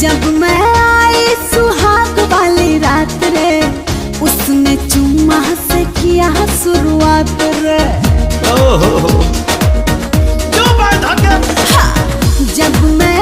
जब मैं आई सुहाग वाली रात रे, उसने चुम्मा से किया शुरुआत रे। ओहो जब मैं